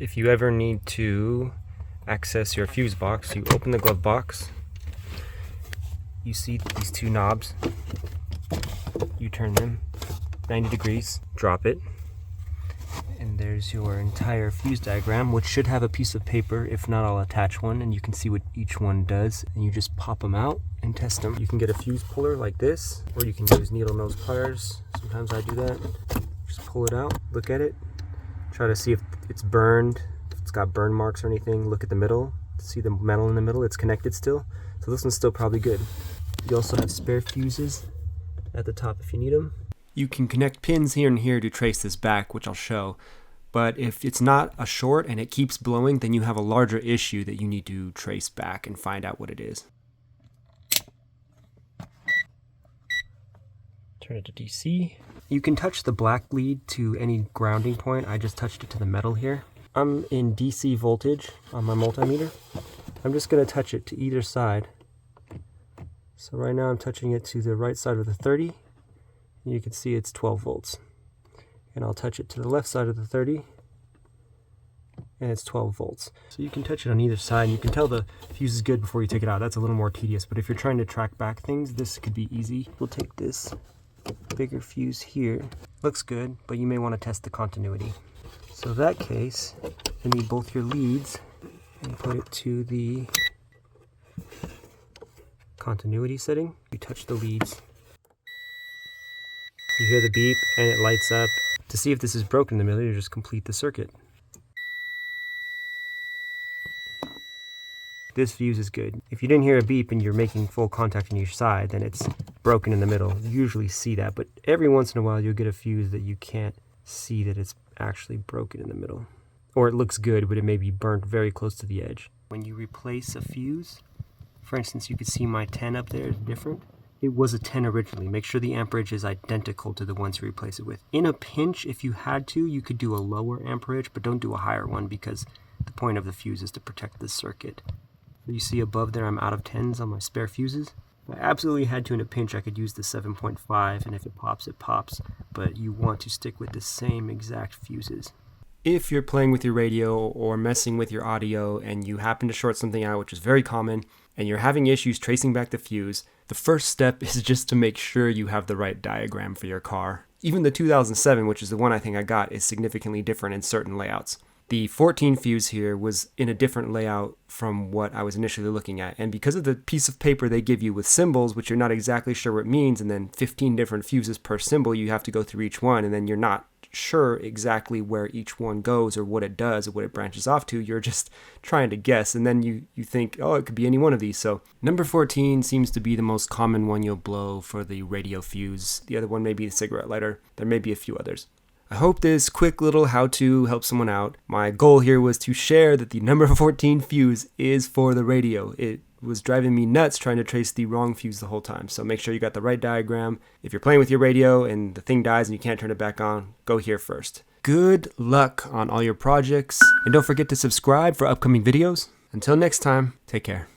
If you ever need to access your fuse box, you open the glove box, you see these two knobs, you turn them 90 degrees, drop it, and there's your entire fuse diagram, which should have a piece of paper. If not, I'll attach one and you can see what each one does, and you just pop them out and test them. You can get a fuse puller like this, or you can use needle nose pliers. Sometimes I do that. Just pull it out, look at it, try to see if it's burned, if it's got burn marks or anything. Look at the middle, see the metal in the middle, it's connected still. So this one's still probably good. You also have spare fuses at the top if you need them. You can connect pins here and here to trace this back, which I'll show. But if it's not a short and it keeps blowing, then you have a larger issue that you need to trace back and find out what it is. Turn it to DC. You can touch the black lead to any grounding point. I just touched it to the metal here. I'm in DC voltage on my multimeter. I'm just going to touch it to either side. So right now I'm touching it to the right side of the 30. And you can see it's 12 volts. And I'll touch it to the left side of the 30. And it's 12 volts. So you can touch it on either side. You can tell the fuse is good before you take it out. That's a little more tedious. But if you're trying to track back things, this could be easy. We'll take this bigger fuse here. Looks good, but you may want to test the continuity. So in that case, you need both your leads and put it to the continuity setting. You touch the leads. You hear the beep and it lights up. To see if this is broken in the middle, you just complete the circuit. This fuse is good. If you didn't hear a beep and you're making full contact on each side, then it's broken in the middle. You usually see that, but every once in a while you'll get a fuse that you can't see that it's actually broken in the middle. Or it looks good, but it may be burnt very close to the edge. When you replace a fuse, for instance, you can see my 10 up there is different. It was a 10 originally. Make sure the amperage is identical to the ones you replace it with. In a pinch, if you had to, you could do a lower amperage, but don't do a higher one because the point of the fuse is to protect the circuit. You see above there I'm out of 10s on my spare fuses. If I absolutely had to in a pinch, I could use the 7.5, and if it pops, it pops. But you want to stick with the same exact fuses. If you're playing with your radio or messing with your audio and you happen to short something out, which is very common, and you're having issues tracing back the fuse, the first step is just to make sure you have the right diagram for your car. Even the 2007, which is the one I think I got, is significantly different in certain layouts. The 14 fuse here was in a different layout from what I was initially looking at, and because of the piece of paper they give you with symbols, which you're not exactly sure what it means, and then 15 different fuses per symbol, you have to go through each one, and then you're not sure exactly where each one goes or what it does or what it branches off to. You're just trying to guess, and then you think, oh, it could be any one of these. So number 14 seems to be the most common one you'll blow for the radio fuse. The other one may be the cigarette lighter. There may be a few others. I hope this quick little how-to helps someone out. My goal here was to share that the number 14 fuse is for the radio. It was driving me nuts trying to trace the wrong fuse the whole time. So make sure you got the right diagram. If you're playing with your radio and the thing dies and you can't turn it back on, go here first. Good luck on all your projects. And don't forget to subscribe for upcoming videos. Until next time, take care.